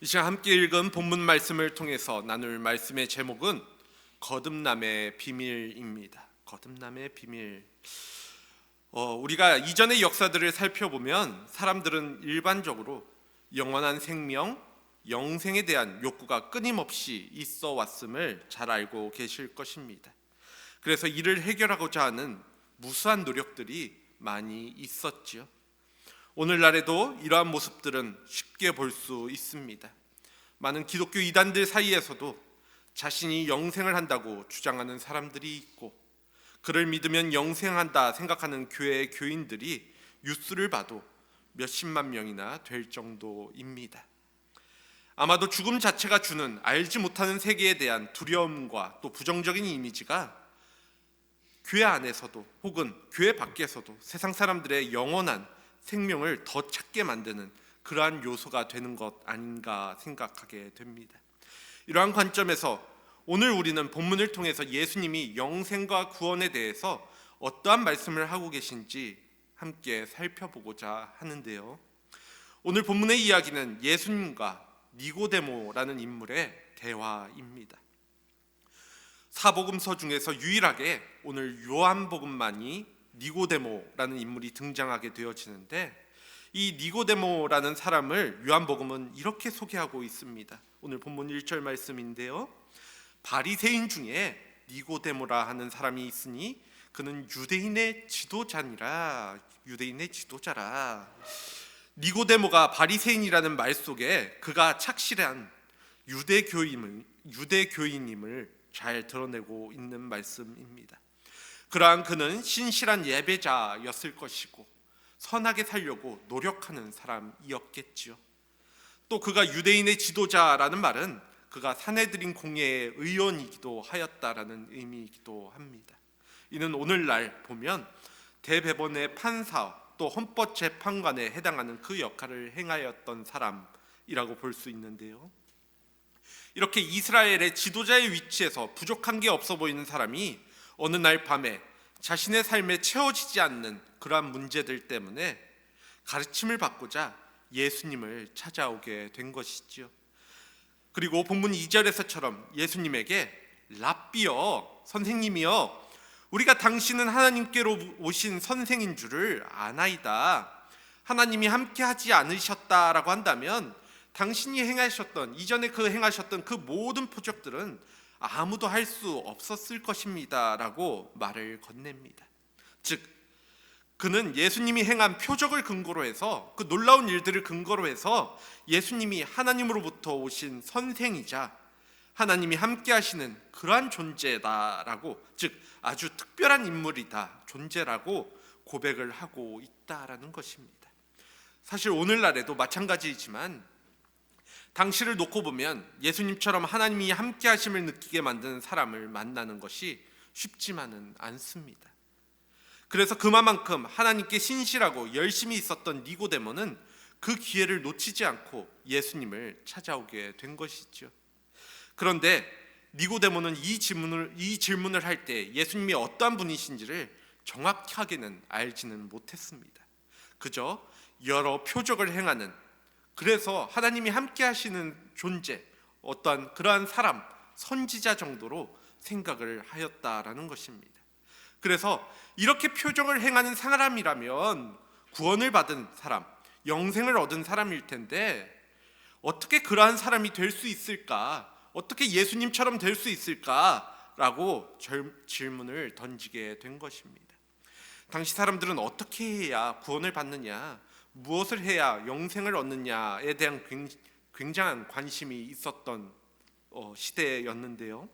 이 시간 함께 읽은 본문 말씀을 통해서 나눌 말씀의 제목은 거듭남의 비밀입니다. 거듭남의 비밀. 우리가 이전의 역사들을 살펴보면 사람들은 일반적으로 영원한 생명, 영생에 대한 욕구가 끊임없이 있어 왔음을 잘 알고 계실 것입니다. 그래서 이를 해결하고자 하는 무수한 노력들이 많이 있었지요. 오늘날에도 이러한 모습들은 쉽게 볼 수 있습니다. 많은 기독교 이단들 사이에서도 자신이 영생을 한다고 주장하는 사람들이 있고, 그를 믿으면 영생한다 생각하는 교회의 교인들이 뉴스를 봐도 몇십만 명이나 될 정도입니다. 아마도 죽음 자체가 주는 알지 못하는 세계에 대한 두려움과 또 부정적인 이미지가 교회 안에서도 혹은 교회 밖에서도 세상 사람들의 영원한 생명을 더 찾게 만드는 그러한 요소가 되는 것 아닌가 생각하게 됩니다. 이러한 관점에서 오늘 우리는 본문을 통해서 예수님이 영생과 구원에 대해서 어떠한 말씀을 하고 계신지 함께 살펴보고자 하는데요. 오늘 본문의 이야기는 예수님과 니고데모라는 인물의 대화입니다. 사복음서 중에서 유일하게 오늘 요한복음만이 니고데모라는 인물이 등장하게 되어지는데, 이 니고데모라는 사람을 요한복음은 이렇게 소개하고 있습니다. 오늘 본문 1절 말씀인데요. 바리새인 중에 니고데모라 하는 사람이 있으니 그는 유대인의 지도자라. 니고데모가 바리새인이라는 말 속에 그가 착실한 유대교인임을 잘 드러내고 있는 말씀입니다. 그러한 그는 신실한 예배자였을 것이고 선하게 살려고 노력하는 사람이었겠지요. 또 그가 유대인의 지도자라는 말은 그가 사내들인 공회의 의원이기도 하였다라는 의미이기도 합니다. 이는 오늘날 보면 대법원의 판사 또 헌법재판관에 해당하는 그 역할을 행하였던 사람이라고 볼 수 있는데요. 이렇게 이스라엘의 지도자의 위치에서 부족한 게 없어 보이는 사람이 어느 날 밤에 자신의 삶에 채워지지 않는 그러한 문제들 때문에 가르침을 받고자 예수님을 찾아오게 된 것이지요. 그리고 본문 2절에서처럼 예수님에게 랍비여, 선생님이여, 우리가 당신은 하나님께로 오신 선생인 줄을 아나이다. 하나님이 함께 하지 않으셨다라고 한다면 당신이 행하셨던, 이전에 행하셨던 그 모든 표적들은 아무도 할 수 없었을 것입니다 라고 말을 건넵니다. 즉 그는 예수님이 행한 표적을 근거로 해서, 그 놀라운 일들을 근거로 해서 예수님이 하나님으로부터 오신 선생이자 하나님이 함께 하시는 그러한 존재다라고, 즉 아주 특별한 인물이다, 존재라고 고백을 하고 있다라는 것입니다. 사실 오늘날에도 마찬가지이지만 당시를 놓고 보면 예수님처럼 하나님이 함께 하심을 느끼게 만드는 사람을 만나는 것이 쉽지만은 않습니다. 그래서 그만큼 하나님께 신실하고 열심히 있었던 니고데모는 그 기회를 놓치지 않고 예수님을 찾아오게 된 것이죠. 그런데 니고데모는 이 질문을 할 때 예수님이 어떠한 분이신지를 정확하게는 알지는 못했습니다. 그저 여러 표적을 행하는, 그래서 하나님이 함께 하시는 존재, 어떠한 그러한 사람, 선지자 정도로 생각을 하였다라는 것입니다. 그래서 이렇게 표적을 행하는 사람이라면 구원을 받은 사람, 영생을 얻은 사람일 텐데 어떻게 그러한 사람이 될 수 있을까? 어떻게 예수님처럼 될 수 있을까라고 질문을 던지게 된 것입니다. 당시 사람들은 어떻게 해야 구원을 받느냐, 무엇을 해야 영생을 얻느냐에 대한 굉장한 관심이 있었던 시대였는데요.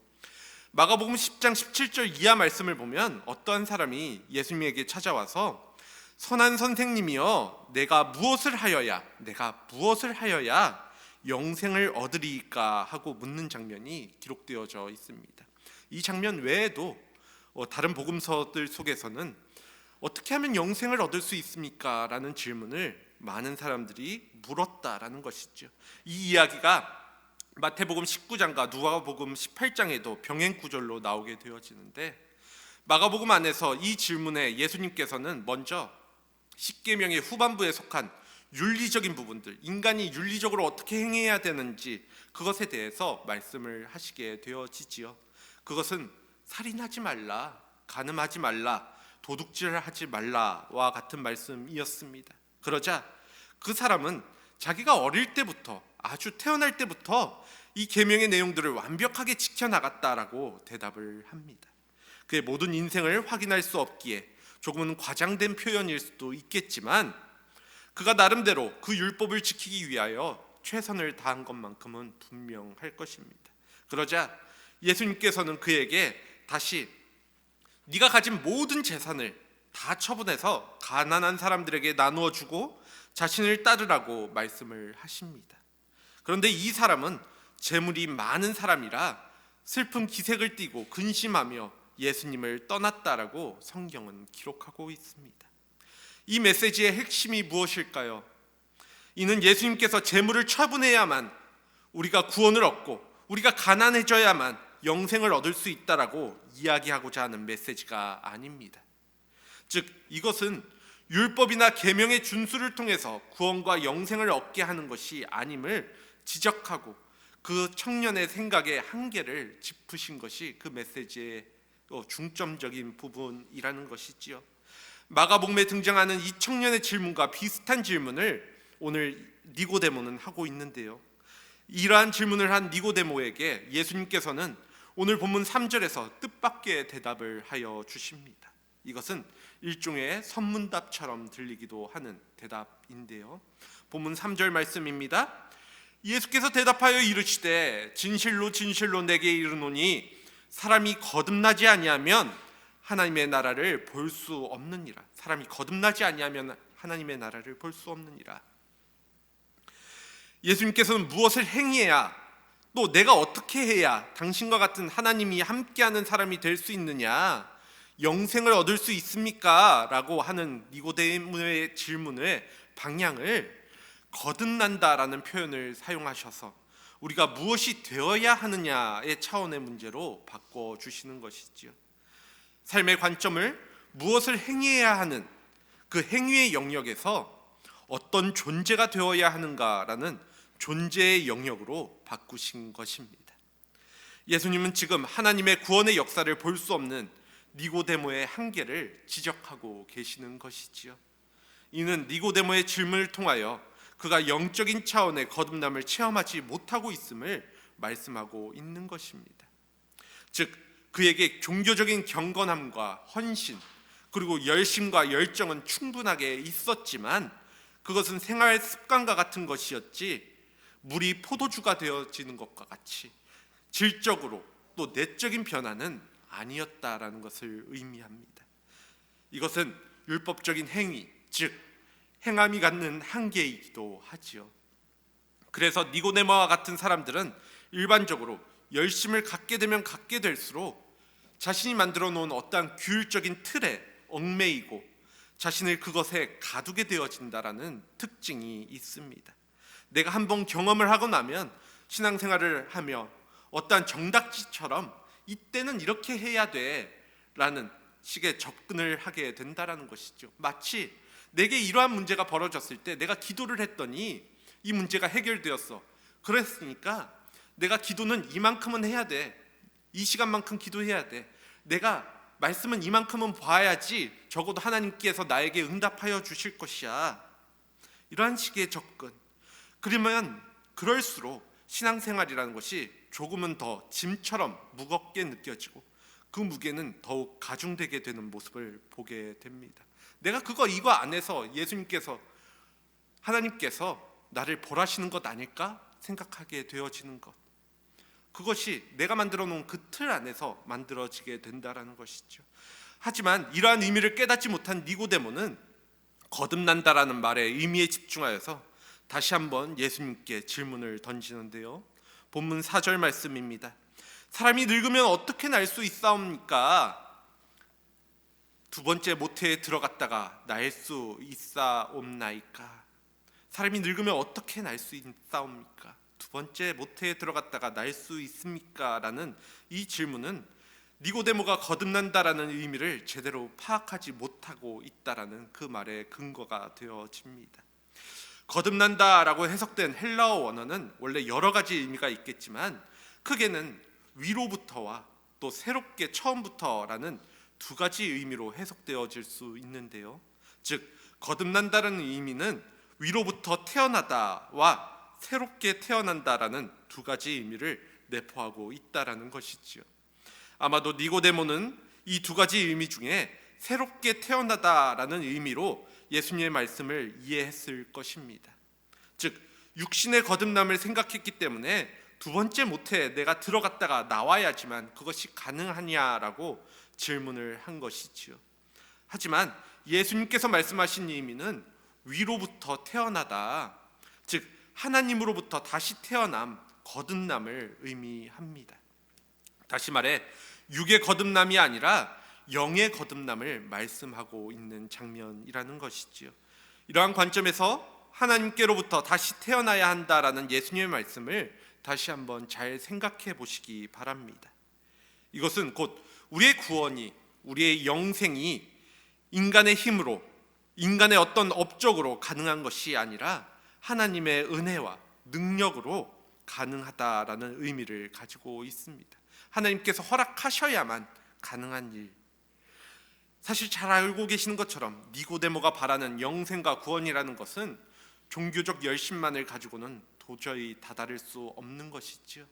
마가복음 10장 17절 이하 말씀을 보면 어떠한 사람이 예수님에게 찾아와서 선한 선생님이여, 내가 무엇을 하여야 영생을 얻으리까 하고 묻는 장면이 기록되어져 있습니다. 이 장면 외에도 다른 복음서들 속에서는 어떻게 하면 영생을 얻을 수 있습니까? 라는 질문을 많은 사람들이 물었다라는 것이죠. 이 이야기가 마태복음 19장과 누가복음 18장에도 병행 구절로 나오게 되어지는데, 마가복음 안에서 이 질문에 예수님께서는 먼저 십계명의 후반부에 속한 윤리적인 부분들, 인간이 윤리적으로 어떻게 행해야 되는지 그것에 대해서 말씀을 하시게 되어지지요. 그것은 살인하지 말라, 간음하지 말라, 도둑질하지 말라와 같은 말씀이었습니다. 그러자 그 사람은 자기가 어릴 때부터, 아주 태어날 때부터 이 계명의 내용들을 완벽하게 지켜나갔다라고 대답을 합니다. 그의 모든 인생을 확인할 수 없기에 조금은 과장된 표현일 수도 있겠지만 그가 나름대로 그 율법을 지키기 위하여 최선을 다한 것만큼은 분명할 것입니다. 그러자 예수님께서는 그에게 다시 네가 가진 모든 재산을 다 처분해서 가난한 사람들에게 나누어 주고 자신을 따르라고 말씀을 하십니다. 그런데 이 사람은 재물이 많은 사람이라 슬픈 기색을 띠고 근심하며 예수님을 떠났다라고 성경은 기록하고 있습니다. 이 메시지의 핵심이 무엇일까요? 이는 예수님께서 재물을 처분해야만 우리가 구원을 얻고 우리가 가난해져야만 영생을 얻을 수 있다라고 이야기하고자 하는 메시지가 아닙니다. 즉 이것은 율법이나 계명의 준수를 통해서 구원과 영생을 얻게 하는 것이 아님을 지적하고 그 청년의 생각의 한계를 짚으신 것이 그 메시지의 중점적인 부분이라는 것이지요. 마가복음에 등장하는 이 청년의 질문과 비슷한 질문을 오늘 니고데모는 하고 있는데요. 이러한 질문을 한 니고데모에게 예수님께서는 오늘 본문 3절에서 뜻밖의 대답을 하여 주십니다. 이것은 일종의 선문답처럼 들리기도 하는 대답인데요. 본문 3절 말씀입니다. 예수께서 대답하여 이르시되 진실로 진실로 내게 이르노니 사람이 거듭나지 아니하면 하나님의 나라를 볼 수 없느니라. 사람이 거듭나지 아니하면 하나님의 나라를 볼 수 없느니라. 예수님께서는 무엇을 행해야, 또 내가 어떻게 해야 당신과 같은 하나님이 함께하는 사람이 될 수 있느냐, 영생을 얻을 수 있습니까? 라고 하는 니고데모의 질문의 방향을 거듭난다라는 표현을 사용하셔서 우리가 무엇이 되어야 하느냐의 차원의 문제로 바꿔주시는 것이지요. 삶의 관점을 무엇을 행해야 하는 그 행위의 영역에서 어떤 존재가 되어야 하는가라는 존재의 영역으로 바꾸신 것입니다. 예수님은 지금 하나님의 구원의 역사를 볼 수 없는 니고데모의 한계를 지적하고 계시는 것이지요. 이는 니고데모의 질문을 통하여 그가 영적인 차원의 거듭남을 체험하지 못하고 있음을 말씀하고 있는 것입니다. 즉 그에게 종교적인 경건함과 헌신 그리고 열심과 열정은 충분하게 있었지만 그것은 생활 습관과 같은 것이었지 물이 포도주가 되어지는 것과 같이 질적으로 또 내적인 변화는 아니었다라는 것을 의미합니다. 이것은 율법적인 행위, 즉 행함이 갖는 한계이기도 하지요. 그래서 니고데모와 같은 사람들은 일반적으로 열심을 갖게 되면 갖게 될수록 자신이 만들어 놓은 어떠한 규율적인 틀에 얽매이고 자신을 그것에 가두게 되어진다라는 특징이 있습니다. 내가 한번 경험을 하고 나면 신앙생활을 하며 어떠한 정답지처럼 이때는 이렇게 해야 돼 라는 식의 접근을 하게 된다라는 것이죠. 마치 내게 이러한 문제가 벌어졌을 때 내가 기도를 했더니 이 문제가 해결되었어. 그랬으니까 내가 기도는 이만큼은 해야 돼. 이 시간만큼 기도해야 돼. 내가 말씀은 이만큼은 봐야지 적어도 하나님께서 나에게 응답하여 주실 것이야. 이러한 식의 접근. 그러면 그럴수록 신앙생활이라는 것이 조금은 더 짐처럼 무겁게 느껴지고 그 무게는 더욱 가중되게 되는 모습을 보게 됩니다. 내가 이거 안에서 예수님께서 하나님께서 나를 벌하시는 것 아닐까 생각하게 되어지는 것, 그것이 내가 만들어 놓은 그 틀 안에서 만들어지게 된다라는 것이죠. 하지만 이러한 의미를 깨닫지 못한 니고데모는 거듭난다라는 말의 의미에 집중하여서 다시 한번 예수님께 질문을 던지는데요. 본문 4절 말씀입니다. 사람이 늙으면 어떻게 날 수 있사옵니까? 두 번째 모태에 들어갔다가 날 수 있사옵나이까? 사람이 늙으면 어떻게 날 수 있사옵니까? 두 번째 모태에 들어갔다가 날 수 있습니까? 라는 이 질문은 니고데모가 거듭난다라는 의미를 제대로 파악하지 못하고 있다라는 그 말의 근거가 되어집니다. 거듭난다라고 해석된 헬라어 원어는 원래 여러 가지 의미가 있겠지만 크게는 위로부터와 또 새롭게 처음부터라는 두 가지 의미로 해석되어질 수 있는데요. 즉 거듭난다는 의미는 위로부터 태어나다와 새롭게 태어난다라는 두 가지 의미를 내포하고 있다라는 것이지요. 아마도 니고데모는 이 두 가지 의미 중에 새롭게 태어나다라는 의미로 예수님의 말씀을 이해했을 것입니다. 즉 육신의 거듭남을 생각했기 때문에 두 번째 모태에 내가 들어갔다가 나와야지만 그것이 가능하냐라고 질문을 한 것이지요. 하지만 예수님께서 말씀하신 의미는 위로부터 태어나다, 즉 하나님으로부터 다시 태어남, 거듭남을 의미합니다. 다시 말해 육의 거듭남이 아니라 영의 거듭남을 말씀하고 있는 장면이라는 것이지요. 이러한 관점에서 하나님께로부터 다시 태어나야 한다라는 예수님의 말씀을 다시 한번 잘 생각해 보시기 바랍니다. 이것은 곧 우리의 구원이, 우리의 영생이 인간의 힘으로, 인간의 어떤 업적으로 가능한 것이 아니라 하나님의 은혜와 능력으로 가능하다라는 의미를 가지고 있습니다. 하나님께서 허락하셔야만 가능한 일. 사실 잘 알고 계시는 것처럼 니고데모가 바라는 영생과 구원이라는 것은 종교적 열심만을 가지고는 도저히 다다를 수 없는 것이지요.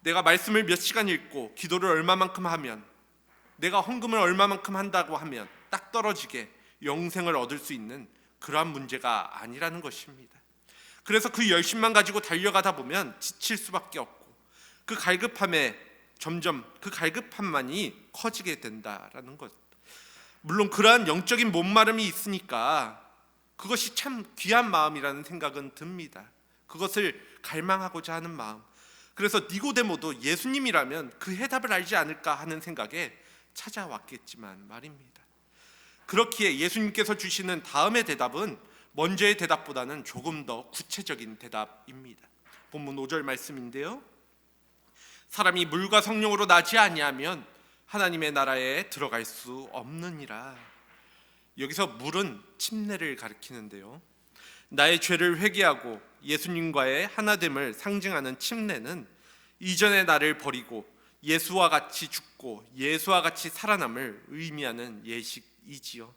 내가 말씀을 몇 시간 읽고 기도를 얼마만큼 하면, 내가 헌금을 얼마만큼 한다고 하면 딱 떨어지게 영생을 얻을 수 있는 그러한 문제가 아니라는 것입니다. 그래서 그 열심만 가지고 달려가다 보면 지칠 수밖에 없고 그 갈급함에 점점 그 갈급함만이 커지게 된다라는 것. 물론 그러한 영적인 목마름이 있으니까 그것이 참 귀한 마음이라는 생각은 듭니다. 그것을 갈망하고자 하는 마음. 그래서 니고데모도 예수님이라면 그 해답을 알지 않을까 하는 생각에 찾아왔겠지만 말입니다. 그렇기에 예수님께서 주시는 다음의 대답은 먼저의 대답보다는 조금 더 구체적인 대답입니다. 본문 5절 말씀인데요. 사람이 물과 성령으로 나지 아니하면 하나님의 나라에 들어갈 수 없느니라. 여기서 물은 침례를 가리키는데요. 나의 죄를 회개하고 예수님과의 하나됨을 상징하는 침례는 이전의 나를 버리고 예수와 같이 죽고 예수와 같이 살아남을 의미하는 예식이지요.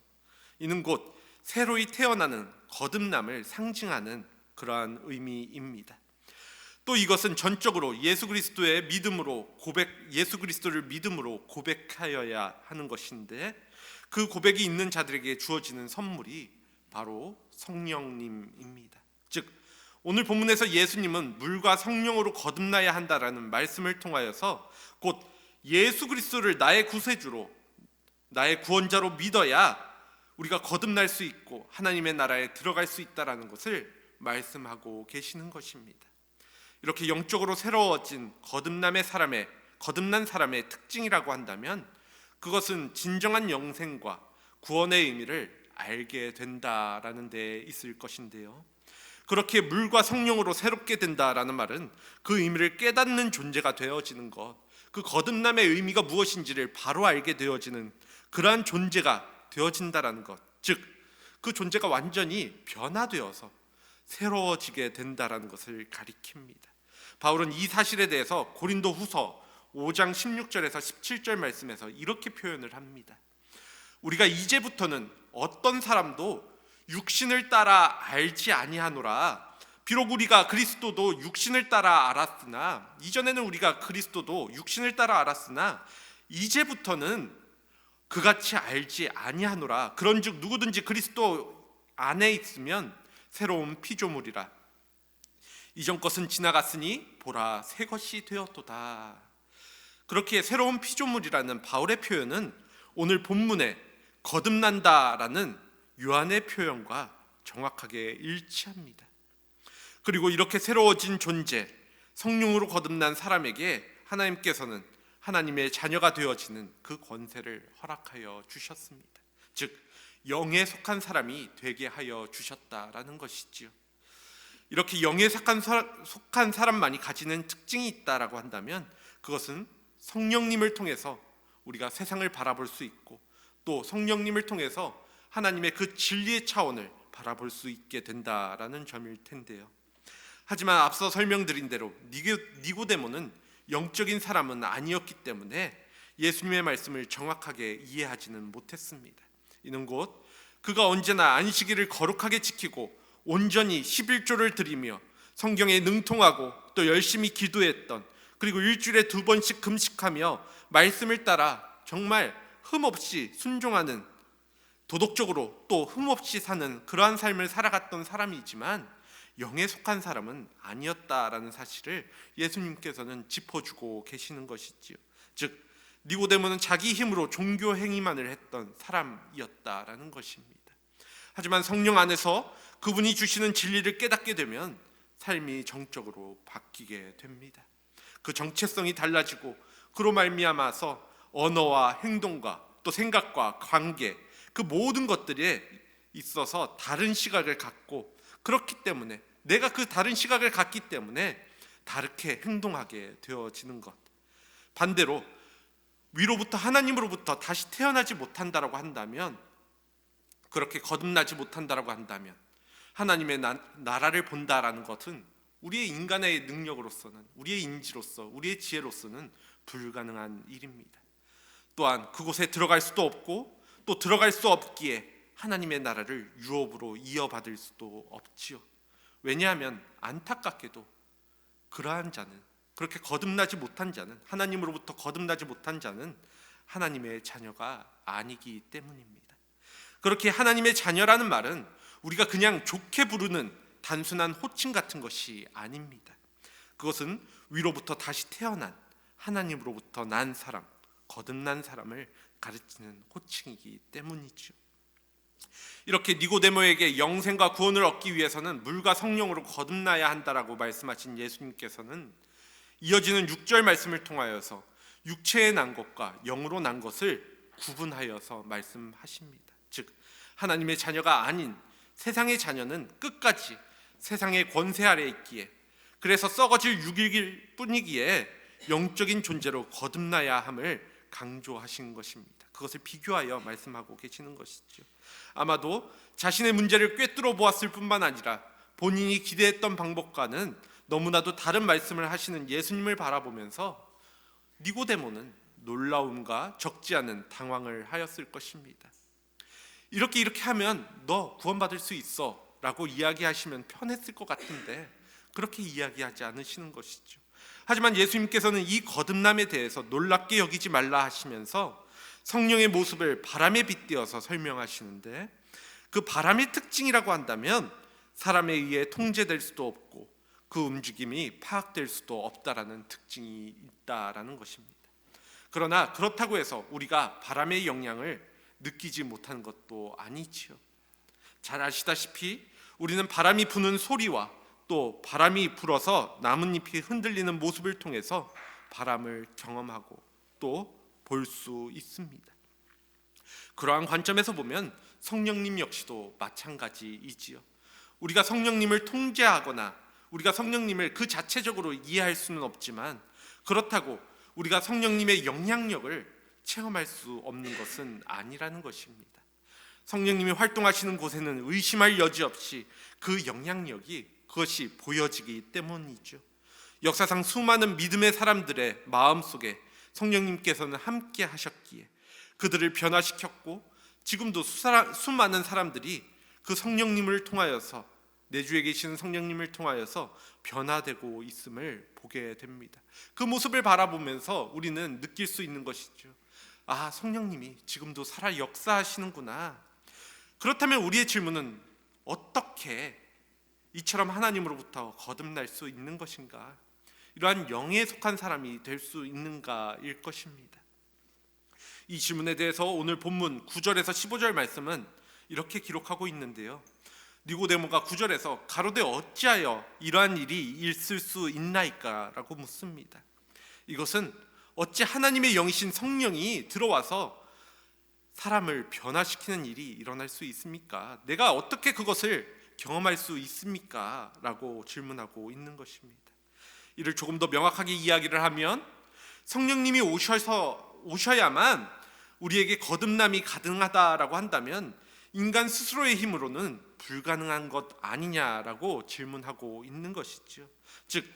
이는 곧 새로이 태어나는 거듭남을 상징하는 그러한 의미입니다. 또 이것은 전적으로 예수 그리스도를 믿음으로 고백하여야 하는 것인데, 그 고백이 있는 자들에게 주어지는 선물이 바로 성령님입니다. 즉 오늘 본문에서 예수님은 물과 성령으로 거듭나야 한다라는 말씀을 통하여서 곧 예수 그리스도를 나의 구세주로, 나의 구원자로 믿어야 우리가 거듭날 수 있고 하나님의 나라에 들어갈 수 있다라는 것을 말씀하고 계시는 것입니다. 이렇게 영적으로 새로워진 거듭난 사람의 특징이라고 한다면 그것은 진정한 영생과 구원의 의미를 알게 된다라는 데 있을 것인데요. 그렇게 물과 성령으로 새롭게 된다라는 말은 그 의미를 깨닫는 존재가 되어지는 것, 그 거듭남의 의미가 무엇인지를 바로 알게 되어지는 그러한 존재가 되어진다라는 것, 즉 그 존재가 완전히 변화되어서 새로워지게 된다라는 것을 가리킵니다. 바울은 이 사실에 대해서 고린도 후서 5장 16절에서 17절 말씀에서 이렇게 표현을 합니다. 우리가 이제부터는 어떤 사람도 육신을 따라 알지 아니하노라. 비록 우리가 그리스도도 육신을 따라 알았으나, 이전에는 우리가 그리스도도 육신을 따라 알았으나 이제부터는 그같이 알지 아니하노라. 그런즉 누구든지 그리스도 안에 있으면 새로운 피조물이라. 이전 것은 지나갔으니 보라 새 것이 되었도다. 그렇게 새로운 피조물이라는 바울의 표현은 오늘 본문에 거듭난다라는 요한의 표현과 정확하게 일치합니다. 그리고 이렇게 새로워진 존재, 성령으로 거듭난 사람에게 하나님께서는 하나님의 자녀가 되어지는 그 권세를 허락하여 주셨습니다. 즉 영에 속한 사람이 되게 하여 주셨다라는 것이지요. 이렇게 영에 속한 사람만이 가지는 특징이 있다라고 한다면 그것은 성령님을 통해서 우리가 세상을 바라볼 수 있고, 또 성령님을 통해서 하나님의 그 진리의 차원을 바라볼 수 있게 된다라는 점일 텐데요. 하지만 앞서 설명드린 대로 니고데모는 영적인 사람은 아니었기 때문에 예수님의 말씀을 정확하게 이해하지는 못했습니다. 이는 곧 그가 언제나 안식일을 거룩하게 지키고 온전히 11조를 드리며 성경에 능통하고 또 열심히 기도했던, 그리고 일주일에 2번씩 금식하며 말씀을 따라 정말 흠없이 순종하는, 도덕적으로 또 흠없이 사는 그러한 삶을 살아갔던 사람이지만 영에 속한 사람은 아니었다라는 사실을 예수님께서는 짚어주고 계시는 것이지요. 즉 니고데모는 자기 힘으로 종교 행위만을 했던 사람이었다라는 것입니다. 하지만 성령 안에서 그분이 주시는 진리를 깨닫게 되면 삶이 정적으로 바뀌게 됩니다. 그 정체성이 달라지고 그로 말미암아서 언어와 행동과 또 생각과 관계, 그 모든 것들에 있어서 다른 시각을 갖고, 그렇기 때문에 내가 그 다른 시각을 갖기 때문에 다르게 행동하게 되어지는 것. 반대로 위로부터 하나님으로부터 다시 태어나지 못한다라고 한다면, 그렇게 거듭나지 못한다라고 한다면 하나님의 나라를 본다라는 것은 우리의 인간의 능력으로서는, 우리의 인지로서, 우리의 지혜로서는 불가능한 일입니다. 또한 그곳에 들어갈 수도 없고 또 들어갈 수 없기에 하나님의 나라를 유업으로 이어받을 수도 없지요. 왜냐하면 안타깝게도 그러한 자는, 그렇게 거듭나지 못한 자는, 하나님으로부터 거듭나지 못한 자는 하나님의 자녀가 아니기 때문입니다. 그렇게 하나님의 자녀라는 말은 우리가 그냥 좋게 부르는 단순한 호칭 같은 것이 아닙니다. 그것은 위로부터 다시 태어난, 하나님으로부터 난 사람, 거듭난 사람을 가르치는 호칭이기 때문이죠. 이렇게 니고데모에게 영생과 구원을 얻기 위해서는 물과 성령으로 거듭나야 한다라고 말씀하신 예수님께서는 이어지는 6절 말씀을 통하여서 육체에 난 것과 영으로 난 것을 구분하여서 말씀하십니다. 즉 하나님의 자녀가 아닌 세상의 자녀는 끝까지 세상의 권세 아래 있기에, 그래서 썩어질 육일 뿐이기에 영적인 존재로 거듭나야 함을 강조하신 것입니다. 그것을 비교하여 말씀하고 계시는 것이죠. 아마도 자신의 문제를 꿰뚫어 보았을 뿐만 아니라 본인이 기대했던 방법과는 너무나도 다른 말씀을 하시는 예수님을 바라보면서 니고데모는 놀라움과 적지 않은 당황을 하였을 것입니다. 이렇게 하면 너 구원받을 수 있어 라고 이야기하시면 편했을 것 같은데 그렇게 이야기하지 않으시는 것이죠. 하지만 예수님께서는 이 거듭남에 대해서 놀랍게 여기지 말라 하시면서 성령의 모습을 바람에 빗대어서 설명하시는데, 그 바람의 특징이라고 한다면 사람에 의해 통제될 수도 없고 그 움직임이 파악될 수도 없다라는 특징이 있다라는 것입니다. 그러나 그렇다고 해서 우리가 바람의 영향을 느끼지 못하는 것도 아니지요. 잘 아시다시피 우리는 바람이 부는 소리와 또 바람이 불어서 나뭇잎이 흔들리는 모습을 통해서 바람을 경험하고 또 볼 수 있습니다. 그러한 관점에서 보면 성령님 역시도 마찬가지이지요. 우리가 성령님을 통제하거나 우리가 성령님을 그 자체적으로 이해할 수는 없지만, 그렇다고 우리가 성령님의 영향력을 체험할 수 없는 것은 아니라는 것입니다. 성령님이 활동하시는 곳에는 의심할 여지 없이 그 영향력이, 그것이 보여지기 때문이죠. 역사상 수많은 믿음의 사람들의 마음속에 성령님께서는 함께 하셨기에 그들을 변화시켰고, 지금도 수많은 사람들이 그 성령님을 통하여서, 내 주에 계시는 성령님을 통하여서 변화되고 있음을 보게 됩니다. 그 모습을 바라보면서 우리는 느낄 수 있는 것이죠. 아, 성령님이 지금도 살아 역사하시는구나. 그렇다면 우리의 질문은 어떻게 이처럼 하나님으로부터 거듭날 수 있는 것인가? 이러한 영에 속한 사람이 될 수 있는가일 것입니다. 이 질문에 대해서 오늘 본문 9절에서 15절 말씀은 이렇게 기록하고 있는데요. 니고데모가 9절에서 가로되 어찌하여 이러한 일이 있을 수 있나이까? 라고 묻습니다. 이것은 어찌 하나님의 영이신 성령이 들어와서 사람을 변화시키는 일이 일어날 수 있습니까? 내가 어떻게 그것을 경험할 수 있습니까? 라고 질문하고 있는 것입니다. 이를 조금 더 명확하게 이야기를 하면, 성령님이 오셔야만 우리에게 거듭남이 가능하다라고 한다면 인간 스스로의 힘으로는 불가능한 것 아니냐라고 질문하고 있는 것이죠. 즉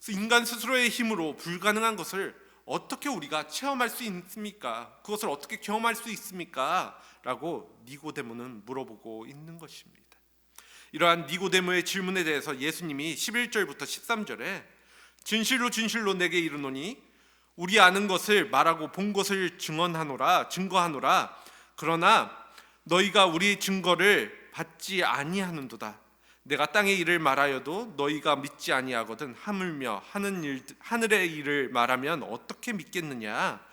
인간 스스로의 힘으로 불가능한 것을 어떻게 우리가 체험할 수 있습니까? 그것을 어떻게 경험할 수 있습니까? 라고 니고데모는 물어보고 있는 것입니다. 이러한 니고데모의 질문에 대해서 예수님이 11절부터 13절에 진실로 진실로 내게 이르노니 우리 아는 것을 말하고 본 것을 증거하노라. 그러나 너희가 우리 증거를 받지 아니하는도다. 내가 땅의 일을 말하여도 너희가 믿지 아니하거든. 하물며 하늘의 일을 말하면 어떻게 믿겠느냐?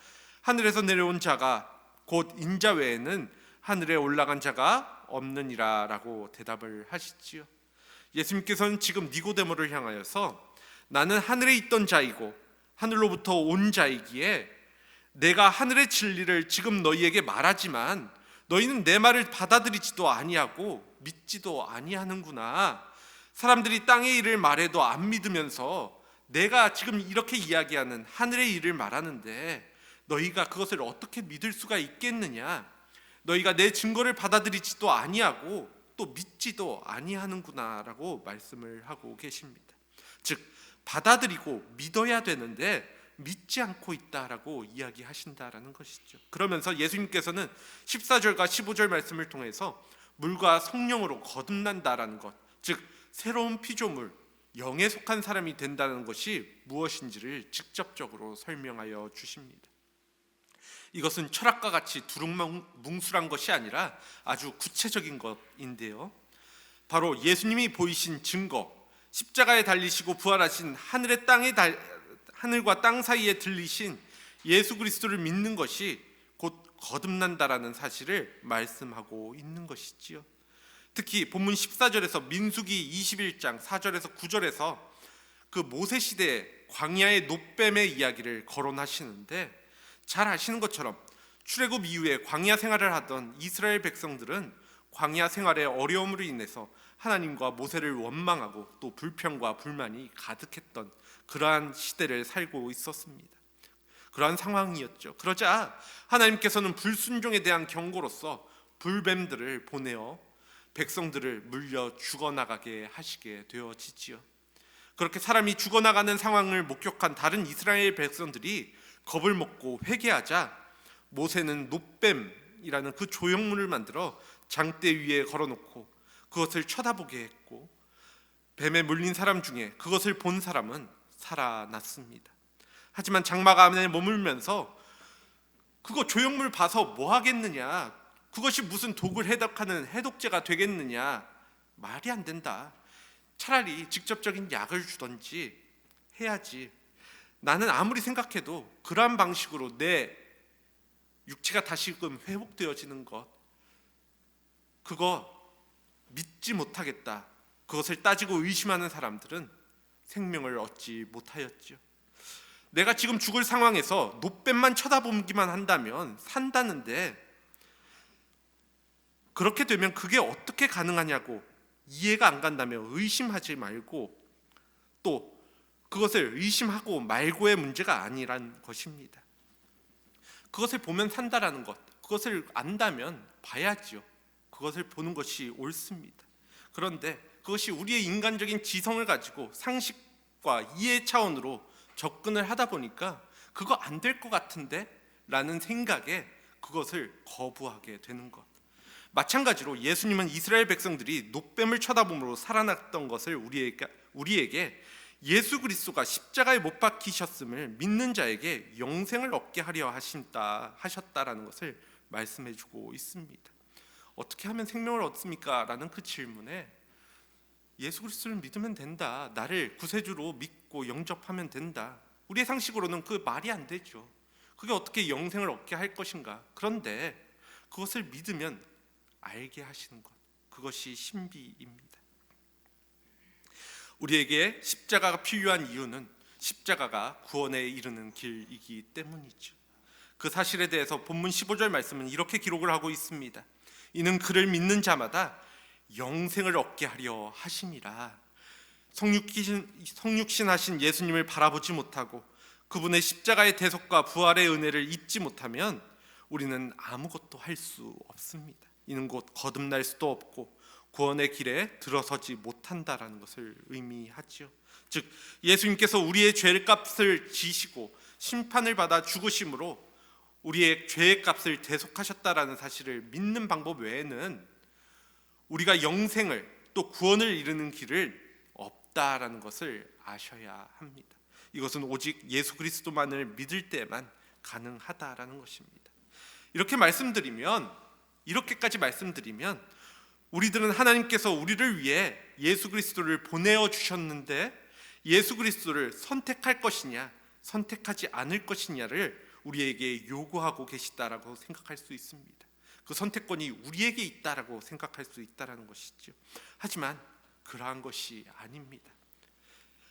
하늘에서 내려온 자가 곧 인자 외에는 하늘에 올라간 자가 없느니라 라고 대답을 하시지요. 예수님께서는 지금 니고데모를 향하여서 나는 하늘에 있던 자이고 하늘로부터 온 자이기에 내가 하늘의 진리를 지금 너희에게 말하지만 너희는 내 말을 받아들이지도 아니하고 믿지도 아니하는구나. 사람들이 땅의 일을 말해도 안 믿으면서 내가 지금 이렇게 이야기하는 하늘의 일을 말하는데 너희가 그것을 어떻게 믿을 수가 있겠느냐? 너희가 내 증거를 받아들이지도 아니하고 또 믿지도 아니하는구나라고 말씀을 하고 계십니다. 즉 받아들이고 믿어야 되는데 믿지 않고 있다라고 이야기하신다라는 것이죠. 그러면서 예수님께서는 14절과 15절 말씀을 통해서 물과 성령으로 거듭난다라는 것, 즉 새로운 피조물, 영에 속한 사람이 된다는 것이 무엇인지를 직접적으로 설명하여 주십니다. 이것은 철학과 같이 두루뭉술한 것이 아니라 아주 구체적인 것인데요. 바로 예수님이 보이신 증거, 십자가에 달리시고 부활하신 하늘과 땅 사이에 들리신 예수 그리스도를 믿는 것이 곧 거듭난다라는 사실을 말씀하고 있는 것이지요. 특히 본문 14절에서 민수기 21장 4절에서 9절에서 그 모세 시대의 광야의 놋뱀의 이야기를 거론하시는데 잘 아시는 것처럼 출애굽 이후에 광야 생활을 하던 이스라엘 백성들은 광야 생활의 어려움으로 인해서 하나님과 모세를 원망하고 또 불평과 불만이 가득했던 그러한 시대를 살고 있었습니다. 그러한 상황이었죠. 그러자 하나님께서는 불순종에 대한 경고로서 불뱀들을 보내어 백성들을 물려 죽어나가게 하시게 되어지지요. 그렇게 사람이 죽어나가는 상황을 목격한 다른 이스라엘 백성들이 겁을 먹고 회개하자 모세는 놋뱀이라는 그 조형물을 만들어 장대 위에 걸어놓고 그것을 쳐다보게 했고 뱀에 물린 사람 중에 그것을 본 사람은 살아났습니다. 하지만 장막 안에 머물면서 그거 조형물 봐서 뭐 하겠느냐, 그것이 무슨 독을 해독하는 해독제가 되겠느냐, 말이 안 된다. 차라리 직접적인 약을 주던지 해야지. 나는 아무리 생각해도 그러한 방식으로 내 육체가 다시금 회복되어지는 것, 그거 믿지 못하겠다. 그것을 따지고 의심하는 사람들은 생명을 얻지 못하였죠. 내가 지금 죽을 상황에서 놋뱀만 쳐다보기만 한다면 산다는데 그렇게 되면 그게 어떻게 가능하냐고 이해가 안 간다면 의심하지 말고 또 그것을 의심하고 말고의 문제가 아니란 것입니다. 그것을 보면 산다라는 것, 그것을 안다면 봐야지요. 그것을 보는 것이 옳습니다. 그런데 그것이 우리의 인간적인 지성을 가지고 상식과 이해 차원으로 접근을 하다 보니까 그거 안 될 것 같은데 라는 생각에 그것을 거부하게 되는 것. 마찬가지로 예수님은 이스라엘 백성들이 놋뱀을 쳐다봄으로 살아났던 것을 우리에게 예수 그리스도가 십자가에 못 박히셨음을 믿는 자에게 영생을 얻게 하려 하셨다라는 것을 말씀해 주고 있습니다. 어떻게 하면 생명을 얻습니까? 라는 그 질문에 예수 그리스도를 믿으면 된다. 나를 구세주로 믿고 영접하면 된다. 우리의 상식으로는 그 말이 안 되죠. 그게 어떻게 영생을 얻게 할 것인가? 그런데 그것을 믿으면 알게 하시는 것, 그것이 신비입니다. 우리에게 십자가가 필요한 이유는 십자가가 구원에 이르는 길이기 때문이죠. 그 사실에 대해서 본문 15절 말씀은 이렇게 기록을 하고 있습니다. 이는 그를 믿는 자마다 영생을 얻게 하려 하심이라. 성육신 하신 예수님을 바라보지 못하고 그분의 십자가의 대속과 부활의 은혜를 잊지 못하면 우리는 아무것도 할 수 없습니다. 이는 곧 거듭날 수도 없고 구원의 길에 들어서지 못한다라는 것을 의미하지요. 즉 예수님께서 우리의 죄값을 지시고 심판을 받아 죽으심으로 우리의 죄의 값을 대속하셨다라는 사실을 믿는 방법 외에는 우리가 영생을 또 구원을 이루는 길을 없다라는 것을 아셔야 합니다. 이것은 오직 예수 그리스도만을 믿을 때만 가능하다라는 것입니다. 이렇게까지 말씀드리면 우리들은 하나님께서 우리를 위해 예수 그리스도를 보내어 주셨는데 예수 그리스도를 선택할 것이냐 선택하지 않을 것이냐를 우리에게 요구하고 계시다라고 생각할 수 있습니다. 그 선택권이 우리에게 있다라고 생각할 수 있다라는 것이죠. 하지만 그러한 것이 아닙니다.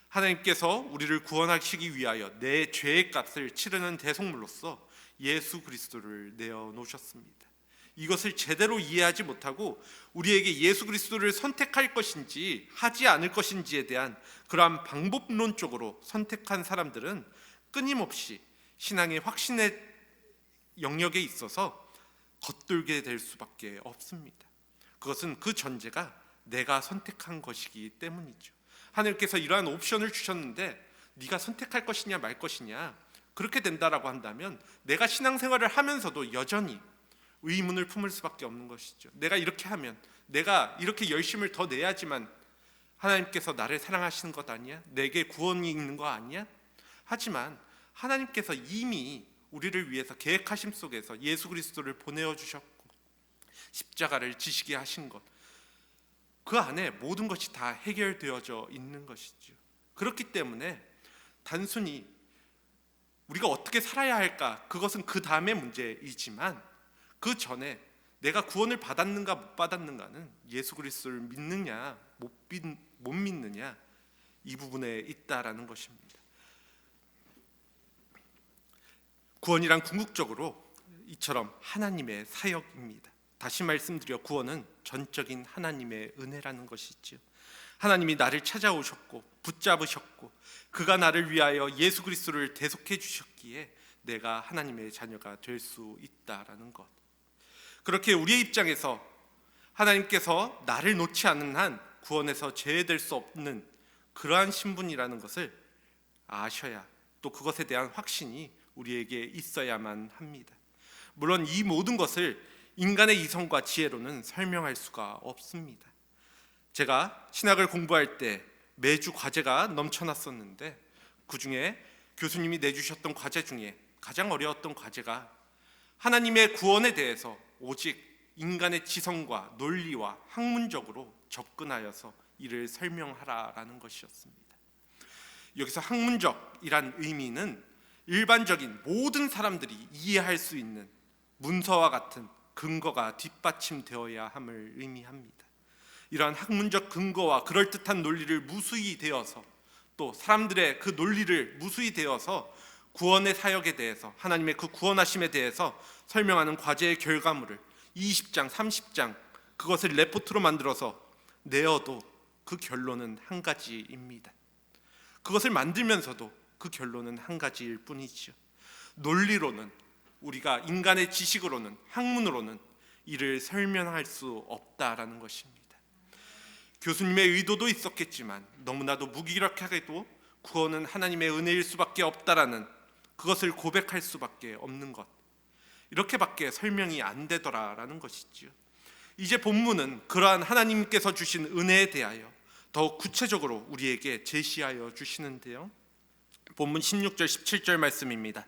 하나님께서 우리를 구원하시기 위하여 내 죄의 값을 치르는 대속물로서 예수 그리스도를 내어 놓으셨습니다. 이것을 제대로 이해하지 못하고 우리에게 예수 그리스도를 선택할 것인지 하지 않을 것인지에 대한 그러한 방법론적으로 선택한 사람들은 끊임없이 신앙의 확신의 영역에 있어서 겉돌게 될 수밖에 없습니다. 그것은 그 전제가 내가 선택한 것이기 때문이죠. 하나님께서 이러한 옵션을 주셨는데 네가 선택할 것이냐 말 것이냐, 그렇게 된다라고 한다면 내가 신앙생활을 하면서도 여전히 의문을 품을 수밖에 없는 것이죠. 내가 이렇게 하면, 내가 이렇게 열심을 더 내야지만 하나님께서 나를 사랑하시는 것 아니야? 내게 구원이 있는 거 아니야? 하지만 하나님께서 이미 우리를 위해서 계획하심 속에서 예수 그리스도를 보내어 주셨고 십자가를 지시게 하신 것, 그 안에 모든 것이 다 해결되어져 있는 것이죠. 그렇기 때문에 단순히 우리가 어떻게 살아야 할까, 그것은 그 다음의 문제이지만 그 전에 내가 구원을 받았는가 못 받았는가는 예수 그리스도를 믿느냐 못 믿느냐 이 부분에 있다라는 것입니다. 구원이란 궁극적으로 이처럼 하나님의 사역입니다. 다시 말씀드려 구원은 전적인 하나님의 은혜라는 것이죠. 하나님이 나를 찾아오셨고 붙잡으셨고 그가 나를 위하여 예수 그리스도를 대속해 주셨기에 내가 하나님의 자녀가 될 수 있다라는 것. 그렇게 우리의 입장에서 하나님께서 나를 놓지 않는 한 구원에서 제외될 수 없는 그러한 신분이라는 것을 아셔야, 또 그것에 대한 확신이 우리에게 있어야만 합니다. 물론 이 모든 것을 인간의 이성과 지혜로는 설명할 수가 없습니다. 제가 신학을 공부할 때 매주 과제가 넘쳐났었는데 그 중에 교수님이 내주셨던 과제 중에 가장 어려웠던 과제가 하나님의 구원에 대해서 오직 인간의 지성과 논리와 학문적으로 접근하여서 이를 설명하라라는 것이었습니다. 여기서 학문적이란 의미는 일반적인 모든 사람들이 이해할 수 있는 문서와 같은 근거가 뒷받침되어야 함을 의미합니다. 이러한 학문적 근거와 그럴듯한 논리를 무수히 대어서, 또 사람들의 그 논리를 무수히 대어서 구원의 사역에 대해서, 하나님의 그 구원하심에 대해서 설명하는 과제의 결과물을 20장, 30장 그것을 레포트로 만들어서 내어도 그 결론은 한 가지입니다. 그것을 만들면서도 그 결론은 한 가지일 뿐이죠. 논리로는, 우리가 인간의 지식으로는, 학문으로는 이를 설명할 수 없다라는 것입니다. 교수님의 의도도 있었겠지만 너무나도 무기력하게도 구원은 하나님의 은혜일 수밖에 없다라는 그것을 고백할 수밖에 없는 것, 이렇게밖에 설명이 안 되더라라는 것이지요. 이제 본문은 그러한 하나님께서 주신 은혜에 대하여 더욱 구체적으로 우리에게 제시하여 주시는데요, 본문 16절 17절 말씀입니다.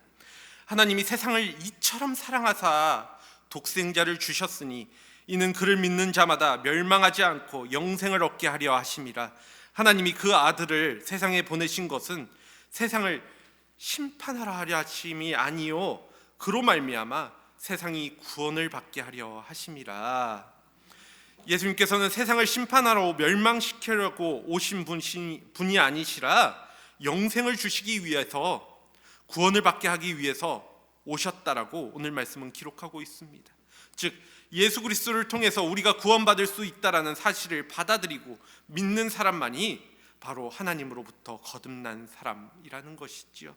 하나님이 세상을 이처럼 사랑하사 독생자를 주셨으니 이는 그를 믿는 자마다 멸망하지 않고 영생을 얻게 하려 하심이라. 하나님이 그 아들을 세상에 보내신 것은 세상을 심판하라 하려 하심이 아니요 그로 말미암아 세상이 구원을 받게 하려 하심이라. 예수님께서는 세상을 심판하러 멸망시키려고 오신 분이 아니시라 영생을 주시기 위해서, 구원을 받게 하기 위해서 오셨다라고 오늘 말씀은 기록하고 있습니다. 즉 예수 그리스도를 통해서 우리가 구원받을 수 있다라는 사실을 받아들이고 믿는 사람만이 바로 하나님으로부터 거듭난 사람이라는 것이지요.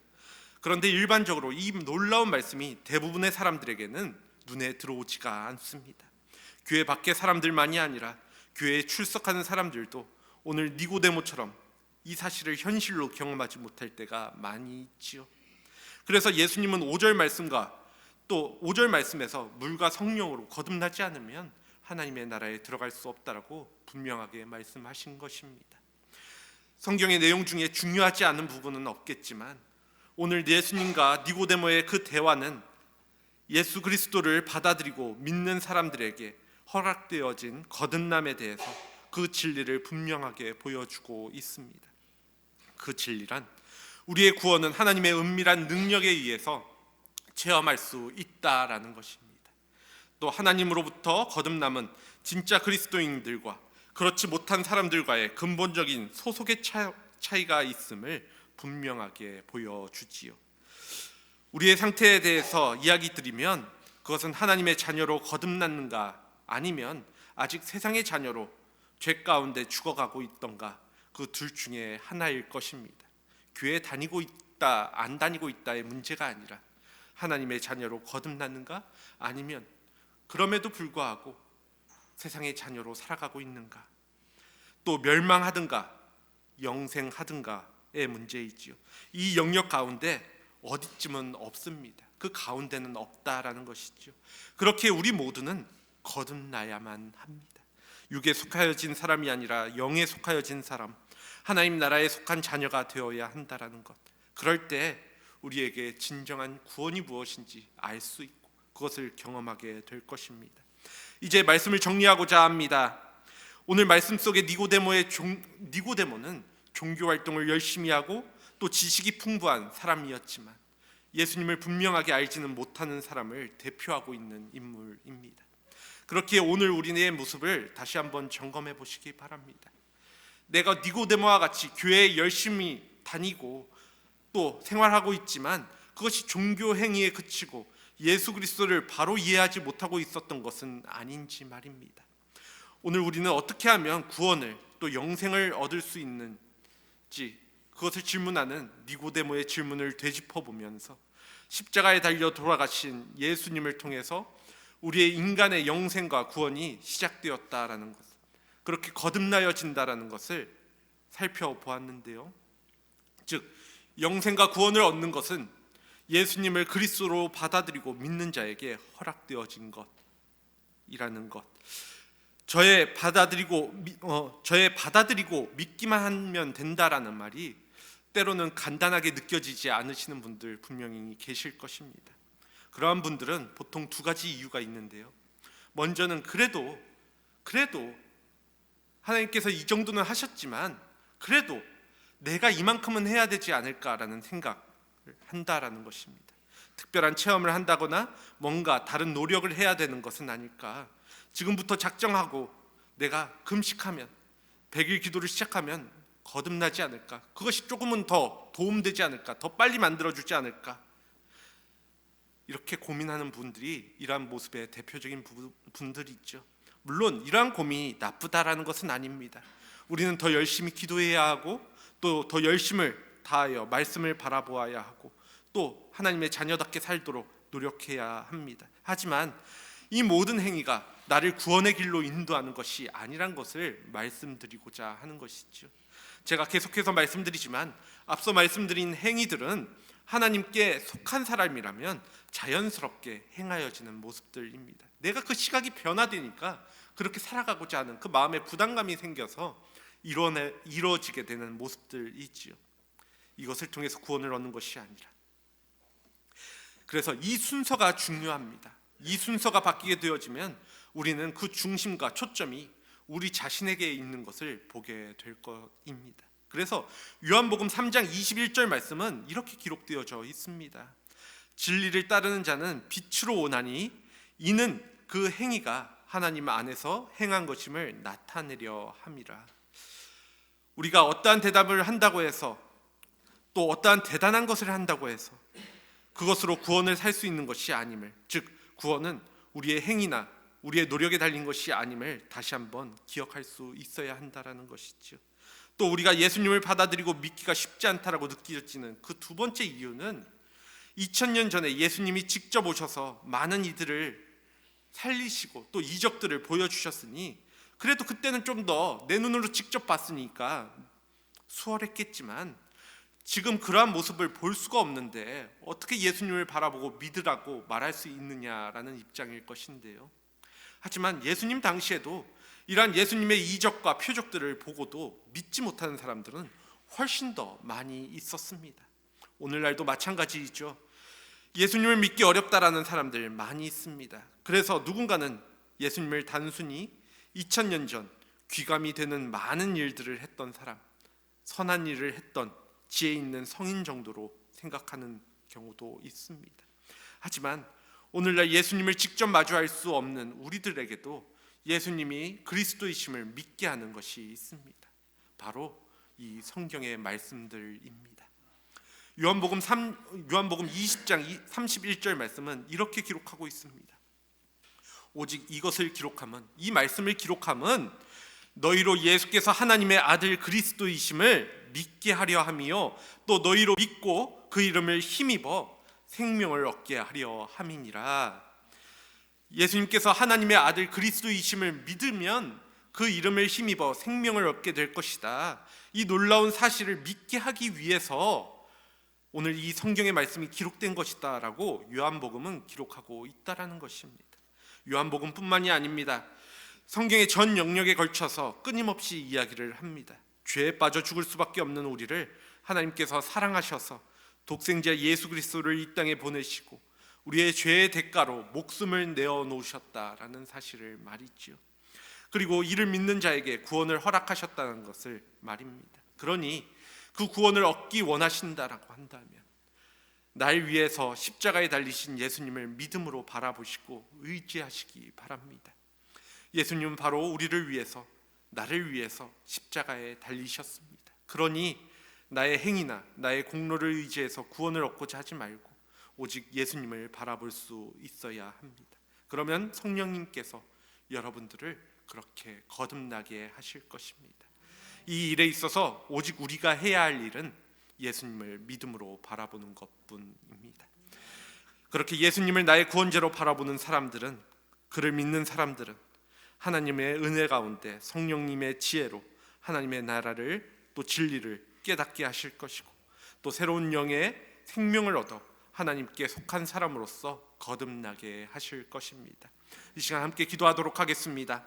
그런데 일반적으로 이 놀라운 말씀이 대부분의 사람들에게는 눈에 들어오지가 않습니다. 교회 밖의 사람들만이 아니라 교회에 출석하는 사람들도 오늘 니고데모처럼 이 사실을 현실로 경험하지 못할 때가 많이 있지요. 그래서 예수님은 5절 말씀과 또 5절 말씀에서 물과 성령으로 거듭나지 않으면 하나님의 나라에 들어갈 수 없다라고 분명하게 말씀하신 것입니다. 성경의 내용 중에 중요하지 않은 부분은 없겠지만 오늘 예수님과 니고데모의 그 대화는 예수 그리스도를 받아들이고 믿는 사람들에게 허락되어진 거듭남에 대해서 그 진리를 분명하게 보여주고 있습니다. 그 진리란 우리의 구원은 하나님의 은밀한 능력에 의해서 체험할 수 있다라는 것입니다. 또 하나님으로부터 거듭남은 진짜 그리스도인들과 그렇지 못한 사람들과의 근본적인 소속의 차이가 있음을 분명하게 보여주지요. 우리의 상태에 대해서 이야기 드리면 그것은 하나님의 자녀로 거듭났는가 아니면 아직 세상의 자녀로 죄 가운데 죽어가고 있던가 그 둘 중에 하나일 것입니다. 교회 다니고 있다 안 다니고 있다의 문제가 아니라 하나님의 자녀로 거듭났는가 아니면 그럼에도 불구하고 세상의 자녀로 살아가고 있는가, 또 멸망하든가 영생하든가의 문제이지요. 이 영역 가운데 어디쯤은 없습니다. 그 가운데는 없다라는 것이죠. 그렇게 우리 모두는 거듭나야만 합니다. 육에 속하여진 사람이 아니라 영에 속하여진 사람, 하나님 나라에 속한 자녀가 되어야 한다라는 것. 그럴 때 우리에게 진정한 구원이 무엇인지 알 수 있고 그것을 경험하게 될 것입니다. 이제 말씀을 정리하고자 합니다. 오늘 말씀 속에 니고데모는 종교 활동을 열심히 하고 또 지식이 풍부한 사람이었지만 예수님을 분명하게 알지는 못하는 사람을 대표하고 있는 인물입니다. 그렇기에 오늘 우리의 모습을 다시 한번 점검해 보시기 바랍니다. 내가 니고데모와 같이 교회에 열심히 다니고 또 생활하고 있지만 그것이 종교 행위에 그치고 예수 그리스도를 바로 이해하지 못하고 있었던 것은 아닌지 말입니다. 오늘 우리는 어떻게 하면 구원을 또 영생을 얻을 수 있는지 그것을 질문하는 니고데모의 질문을 되짚어보면서 십자가에 달려 돌아가신 예수님을 통해서 우리의 인간의 영생과 구원이 시작되었다라는 것, 그렇게 거듭나여진다라는 것을 살펴보았는데요. 즉 영생과 구원을 얻는 것은 예수님을 그리스도로 받아들이고 믿는 자에게 허락되어진 것이라는 것. 저의 받아들이고 믿기만 하면 된다라는 말이 때로는 간단하게 느껴지지 않으시는 분들 분명히 계실 것입니다. 그러한 분들은 보통 두 가지 이유가 있는데요. 먼저는 그래도 하나님께서 이 정도는 하셨지만 그래도 내가 이만큼은 해야 되지 않을까라는 생각을 한다라는 것입니다. 특별한 체험을 한다거나 뭔가 다른 노력을 해야 되는 것은 아닐까. 지금부터 작정하고 내가 금식하면 100일 기도를 시작하면 거듭나지 않을까. 그것이 조금은 더 도움되지 않을까. 더 빨리 만들어주지 않을까. 이렇게 고민하는 분들이 이러한 모습의 대표적인 분들이 있죠. 물론 이러한 고민이 나쁘다라는 것은 아닙니다. 우리는 더 열심히 기도해야 하고 또 더 열심을 다하여 말씀을 바라보아야 하고 또 하나님의 자녀답게 살도록 노력해야 합니다. 하지만 이 모든 행위가 나를 구원의 길로 인도하는 것이 아니란 것을 말씀드리고자 하는 것이죠. 제가 계속해서 말씀드리지만 앞서 말씀드린 행위들은 하나님께 속한 사람이라면 자연스럽게 행하여지는 모습들입니다. 내가 그 시각이 변화되니까 그렇게 살아가고자 하는 그 마음의 부담감이 생겨서 이루어지게 되는 모습들이지요. 이것을 통해서 구원을 얻는 것이 아니라. 그래서 이 순서가 중요합니다. 이 순서가 바뀌게 되어지면 우리는 그 중심과 초점이 우리 자신에게 있는 것을 보게 될 것입니다. 그래서 요한복음 3장 21절 말씀은 이렇게 기록되어져 있습니다. 진리를 따르는 자는 빛으로 오나니 이는 그 행위가 하나님 안에서 행한 것임을 나타내려 함이라. 우리가 어떠한 대답을 한다고 해서 또 어떠한 대단한 것을 한다고 해서 그것으로 구원을 살 수 있는 것이 아님을, 즉 구원은 우리의 행위나 우리의 노력에 달린 것이 아님을 다시 한번 기억할 수 있어야 한다라는 것이죠. 또 우리가 예수님을 받아들이고 믿기가 쉽지 않다라고 느껴지는 그 두 번째 이유는 2000년 전에 예수님이 직접 오셔서 많은 이들을 살리시고 또 이적들을 보여주셨으니 그래도 그때는 좀 더 내 눈으로 직접 봤으니까 수월했겠지만 지금 그러한 모습을 볼 수가 없는데 어떻게 예수님을 바라보고 믿으라고 말할 수 있느냐라는 입장일 것인데요. 하지만 예수님 당시에도 이러한 예수님의 이적과 표적들을 보고도 믿지 못하는 사람들은 훨씬 더 많이 있었습니다. 오늘날도 마찬가지이죠. 예수님을 믿기 어렵다라는 사람들 많이 있습니다. 그래서 누군가는 예수님을 단순히 2000년 전 귀감이 되는 많은 일들을 했던 사람, 선한 일을 했던 지혜 있는 성인 정도로 생각하는 경우도 있습니다. 하지만 오늘날 예수님을 직접 마주할 수 없는 우리들에게도 예수님이 그리스도이심을 믿게 하는 것이 있습니다. 바로 이 성경의 말씀들입니다. 요한복음 20장 31절 말씀은 이렇게 기록하고 있습니다. 오직 이것을 기록함은, 이 말씀을 기록함은 너희로 예수께서 하나님의 아들 그리스도이심을 믿게 하려 함이요 또 너희로 믿고 그 이름을 힘입어 생명을 얻게 하려 함이니라. 예수님께서 하나님의 아들 그리스도이심을 믿으면 그 이름을 힘입어 생명을 얻게 될 것이다. 이 놀라운 사실을 믿게 하기 위해서 오늘 이 성경의 말씀이 기록된 것이다 라고 요한복음은 기록하고 있다라는 것입니다. 요한복음뿐만이 아닙니다. 성경의 전 영역에 걸쳐서 끊임없이 이야기를 합니다. 죄에 빠져 죽을 수밖에 없는 우리를 하나님께서 사랑하셔서 독생자 예수 그리스도를 이 땅에 보내시고 우리의 죄의 대가로 목숨을 내어놓으셨다라는 사실을 말이지요. 그리고 이를 믿는 자에게 구원을 허락하셨다는 것을 말입니다. 그러니 그 구원을 얻기 원하신다라고 한다면 날 위해서 십자가에 달리신 예수님을 믿음으로 바라보시고 의지하시기 바랍니다. 예수님은 바로 우리를 위해서, 나를 위해서 십자가에 달리셨습니다. 그러니 나의 행위나 나의 공로를 의지해서 구원을 얻고자 하지 말고 오직 예수님을 바라볼 수 있어야 합니다. 그러면 성령님께서 여러분들을 그렇게 거듭나게 하실 것입니다. 이 일에 있어서 오직 우리가 해야 할 일은 예수님을 믿음으로 바라보는 것뿐입니다. 그렇게 예수님을 나의 구원자로 바라보는 사람들은, 그를 믿는 사람들은 하나님의 은혜 가운데 성령님의 지혜로 하나님의 나라를 또 진리를 깨닫게 하실 것이고 또 새로운 영의 생명을 얻어 하나님께 속한 사람으로서 거듭나게 하실 것입니다. 이 시간 함께 기도하도록 하겠습니다.